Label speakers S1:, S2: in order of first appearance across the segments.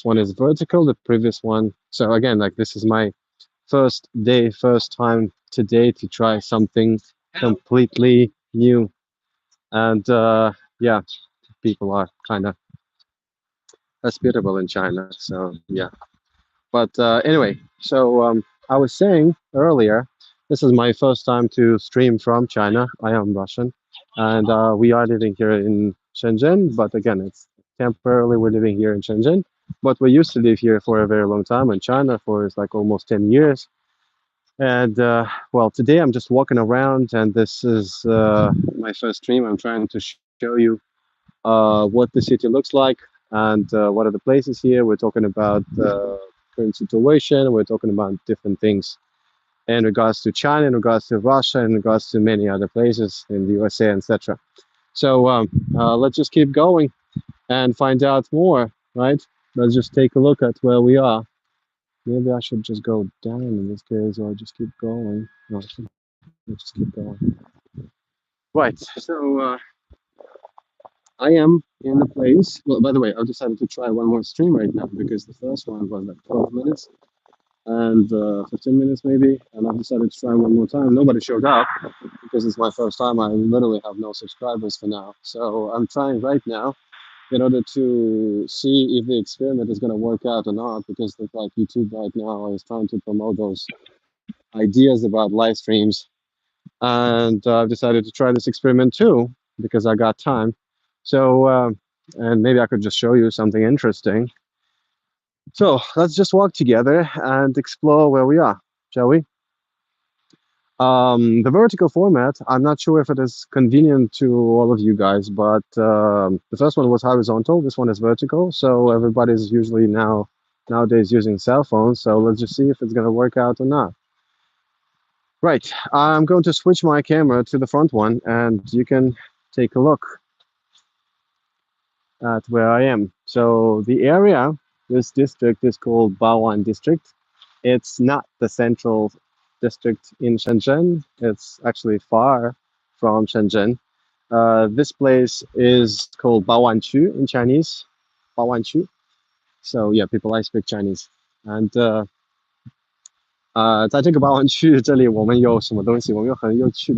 S1: one is vertical, the previous one. So again, like this is my first day, first time today to try something completely new. And yeah, people are kind of hospitable in China. So yeah. But anyway, so I was saying earlier, this is my first time to stream from China. I am Russian, and we are living here in Shenzhen. But again, it's temporarily we're living here in Shenzhen. But we used to live here for a very long time in China for it's like almost 10 years. And well, today I'm just walking around, and this is my first stream. I'm trying to show you what the city looks like and what are the places here. We're talking about the current situation. We're talking about different things in regards to China, in regards to Russia, in regards to many other places in the USA, etc. So let's just keep going and find out more, right? Let's just take a look at where we are. Maybe I should just go down in this case, or just keep going. No, let's just keep going. Right. So I am in the place. Well, by the way, I've decided to try one more stream right now because the first one was like 12 minutes and 15 minutes maybe. And I've decided to try one more time. Nobody showed up because it's my first time. I literally have no subscribers for now. So I'm trying right now in order to see if the experiment is going to work out or not because like YouTube right now is trying to promote those ideas about live streams. And I've decided to try this experiment too because I got time. So, and maybe I could just show you something interesting. So let's just walk together and explore where we are, shall we? The vertical format, I'm not sure if it is convenient to all of you guys, but the first one was horizontal. This one is vertical. So everybody's usually nowadays using cell phones. So let's just see if it's going to work out or not. Right, I'm going to switch my camera to the front one and you can take a look at where I am. So the area, this district is called Baoan district. It's not the central district in Shenzhen. It's actually far from Shenzhen. This place is called Baoanchu in Chinese. Baoanchu. So yeah, people I speak Chinese. And 在这个八湾区这里，我们有什么东西？我们有很多很有趣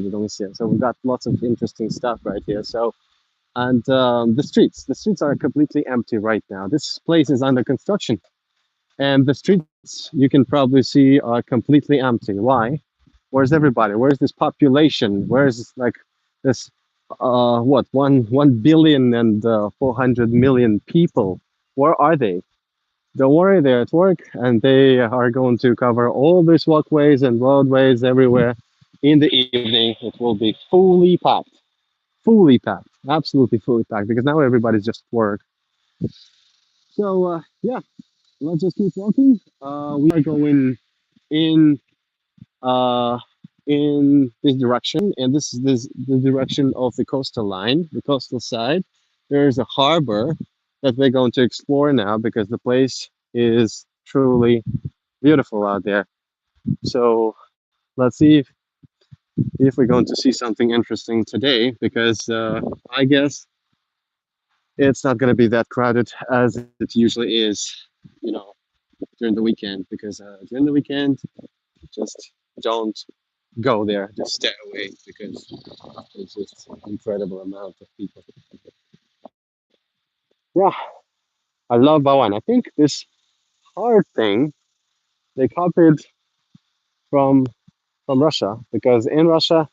S1: 的东西。So we got lots of interesting stuff right here. So and the streets are completely empty right now. This place is under construction, and the streets you can probably see are completely empty. Why? Where's everybody? Where's this population? Where's like this? What 1 billion and 400 million people? Where are they? Don't worry, they're at work and they are going to cover all these walkways and roadways everywhere. In the evening, it will be fully packed, absolutely fully packed because now everybody's just at work. So, yeah, let's just keep walking. We are going in uh, in this direction, and this is the direction of the coastal line, the coastal side. There's a harbor that we're going to explore now because the place is truly beautiful out there. So let's see if we're going to see something interesting today because I guess it's not going to be that crowded as it usually is, you know, during the weekend because during the weekend, just don't go there, just stay away because it's just incredible amount of people. Yeah, I love Bawan. I think this hard thing they copied from from Russia because in Russia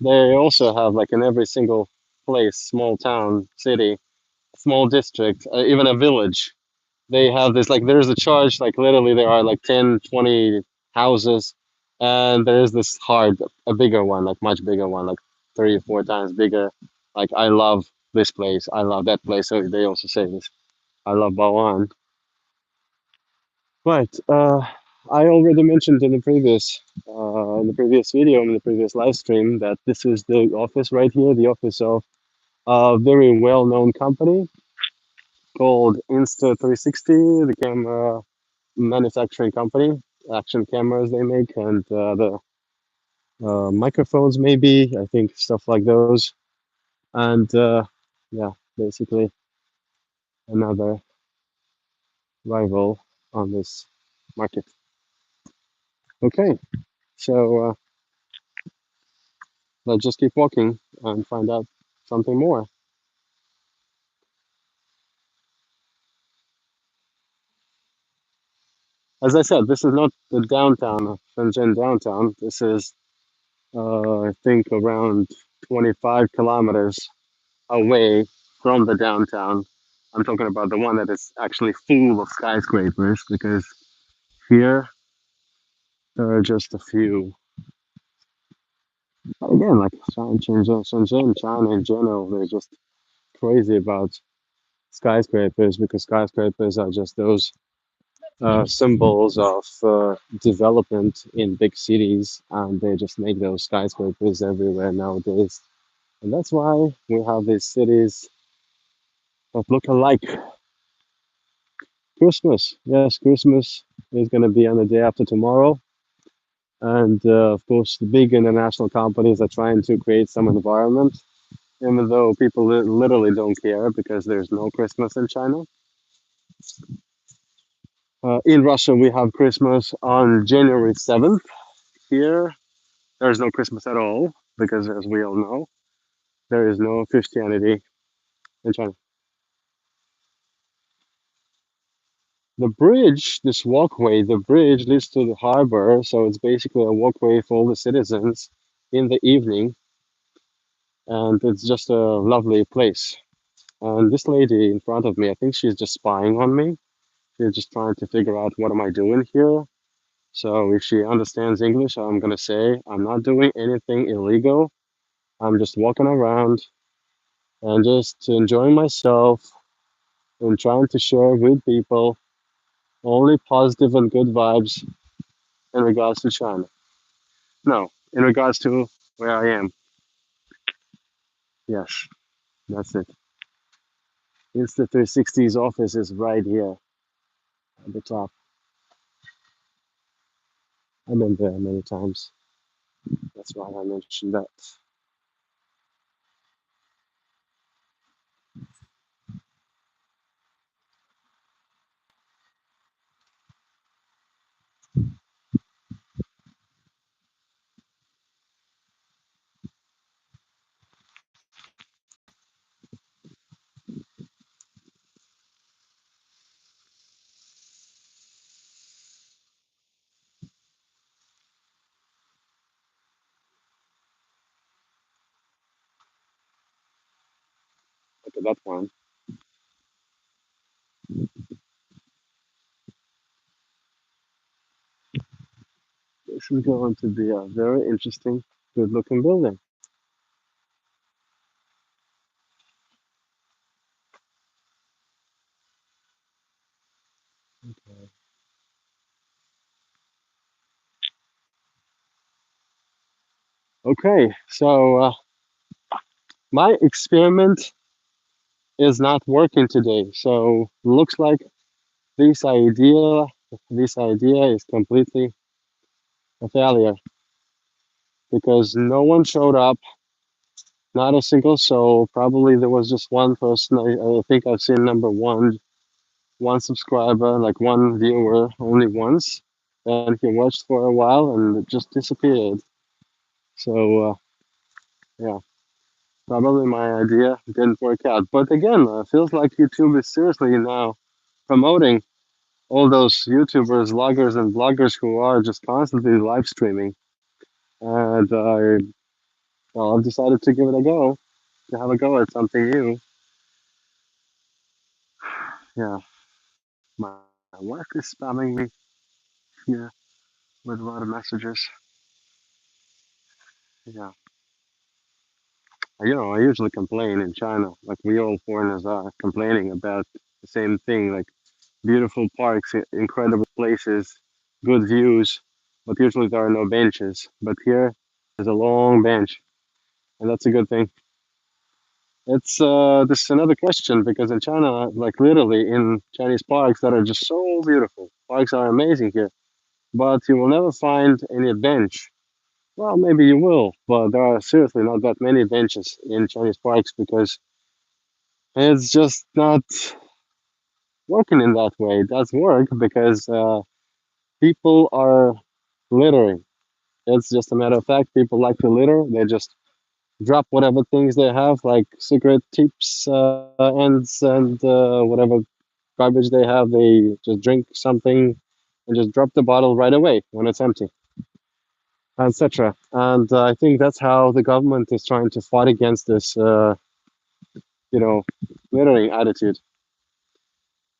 S1: they also have like in every single place, small town, city, small district, even a village. They have this like there's a charge like literally there are like 10, 20 houses, and there is this hard a bigger one like much bigger one like 3 or 4 times bigger. Like I love this place, I love that place. So they also say this. I love Bawan. Right. I already mentioned in the previous video, in the previous live stream, that this is the office right here, the office of a very well-known company called Insta360, the camera manufacturing company. Action cameras they make, and the microphones, maybe I think stuff like those, and yeah, basically another. rival on this market. Okay, so let's just keep walking and find out something more. As I said, this is not the downtown of Shenzhen downtown. This is, I think, around 25 kilometers away from the downtown. I'm talking about the one that is actually full of skyscrapers because here there are just a few. But again, like Shenzhen, China in general, they're just crazy about skyscrapers because skyscrapers are just those symbols of development in big cities, and they just make those skyscrapers everywhere nowadays. And that's why we have these cities that look alike. Christmas, yes, Christmas is going to be on the day after tomorrow. And of course, the big international companies are trying to create some environment, even though people literally don't care because there's no Christmas in China. In Russia, we have Christmas on January 7th. Here, there's no Christmas at all because, as we all know, there is no Christianity in China. The bridge, this walkway, the bridge leads to the harbor, so it's basically a walkway for all the citizens in the evening, and it's just a lovely place. And this lady in front of me, I think she's just spying on me. She's just trying to figure out what am I doing here. So if she understands English, I'm gonna say I'm not doing anything illegal. I'm just walking around and just enjoying myself and trying to share with people only positive and good vibes in regards to China. No, in regards to where I am. Yes, that's it. Insta 360's office is right here at the top. I've been there many times. That's why I mentioned that. Look at that one. This is going to be a very interesting, good looking building. Okay, so my experiment is not working today. So looks like this idea, this idea is completely a failure because no one showed up, not a single soul. Probably there was just one person. I think I've seen number one subscriber, like one viewer, only once, and he watched for a while and it just disappeared. So yeah, probably my idea didn't work out. But again, feels like YouTube is seriously now promoting all those YouTubers, loggers, and bloggers who are just constantly live streaming. And well, I've decided to give it a go, to have a go at something new. Yeah, my wife is spamming me here with a lot of messages. Yeah, I usually complain in China, like we all foreigners are complaining about the same thing, like beautiful parks, incredible places, good views, but usually there are no benches. But here, there's a long bench, and that's a good thing. It's this is another question because in China, like literally in Chinese parks that are just so beautiful. Parks are amazing here, but you will never find any bench. Well, maybe you will, but there are seriously not that many benches in Chinese parks because it's just not. working in that way. It does work because people are littering. It's just a matter of fact. People like to litter. They just drop whatever things they have, like cigarette tips, ends, and whatever garbage they have. They just drink something and just drop the bottle right away when it's empty, etc. And I think that's how the government is trying to fight against this, you know, littering attitude,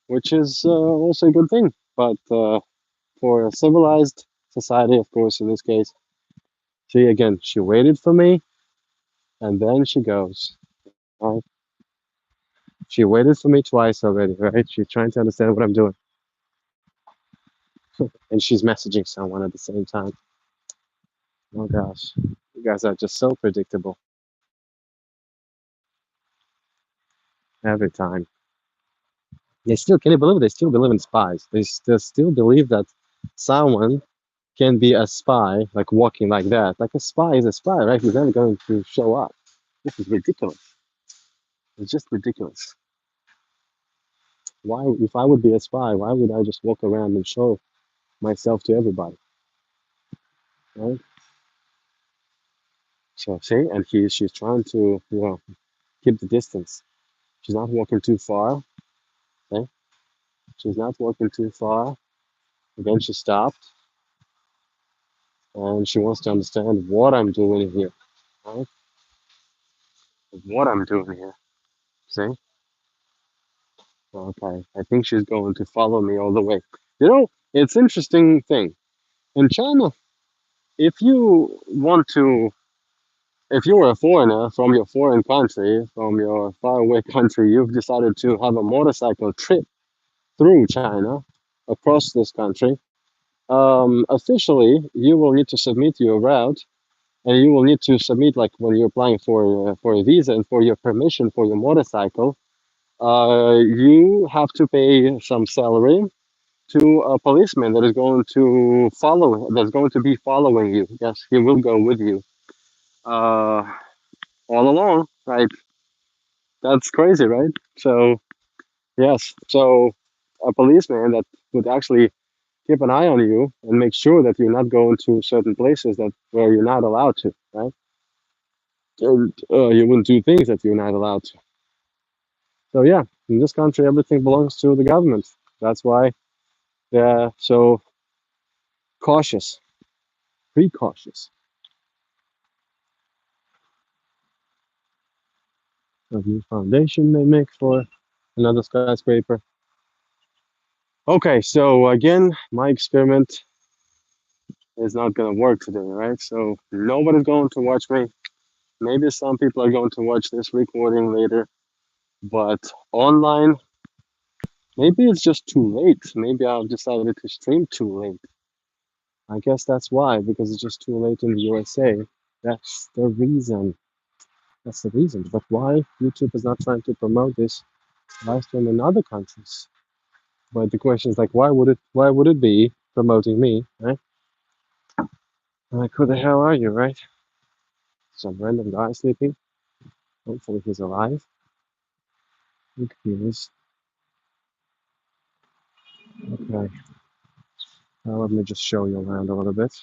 S1: which is also a good thing. But for a civilized society, of course, in this case, see again, she waited for me and then she goes. Right? She waited for me twice already, right? She's trying to understand what I'm doing. And she's messaging someone at the same time. Oh gosh, you guys are just so predictable every time. They still, can you believe they still believe in spies? They still believe that someone can be a spy, like walking like that. Like a spy is a spy, right? He's never going to show up. This is ridiculous. It's just ridiculous. Why, if I would be a spy, why would I just walk around and show myself to everybody, right? So see, and she's trying to, keep the distance. She's not walking too far. Okay, she's not walking too far. Again, she stopped, and she wants to understand what I'm doing here, right? What I'm doing here. See? Okay, I think she's going to follow me all the way. It's interesting thing in China. If you want to, if you are a foreigner from your foreign country, from your faraway country, you've decided to have a motorcycle trip through China, across this country. Officially, you will need to submit your route, and you will need to submit, like when you're applying for a visa and for your permission for your motorcycle. You have to pay some salary to a policeman that is going to that's going to be following you. Yes, he will go with you uh, all along. Right? That's crazy, right? So yes, so a policeman that would actually keep an eye on you and make sure that you're not going to certain places that where you're not allowed to, right? And you wouldn't do things that you're not allowed to. So yeah, in this country, everything belongs to the government. That's why they're so cautious, precautious. A new foundation they make for another skyscraper. Okay, so again, my experiment is not going to work today, right? So nobody's going to watch me. Maybe some people are going to watch this recording later, but online, maybe it's just too late. Maybe I've decided to stream too late. I guess that's why, because it's just too late in the USA. That's the reason. That's the reason. But why YouTube is not trying to promote this live stream in other countries? But the question is like, why would it be promoting me, right? Like, who the hell are you, right? Some random guy sleeping. Hopefully he's alive. Look, he is. Okay. Now let me just show you around a little bit.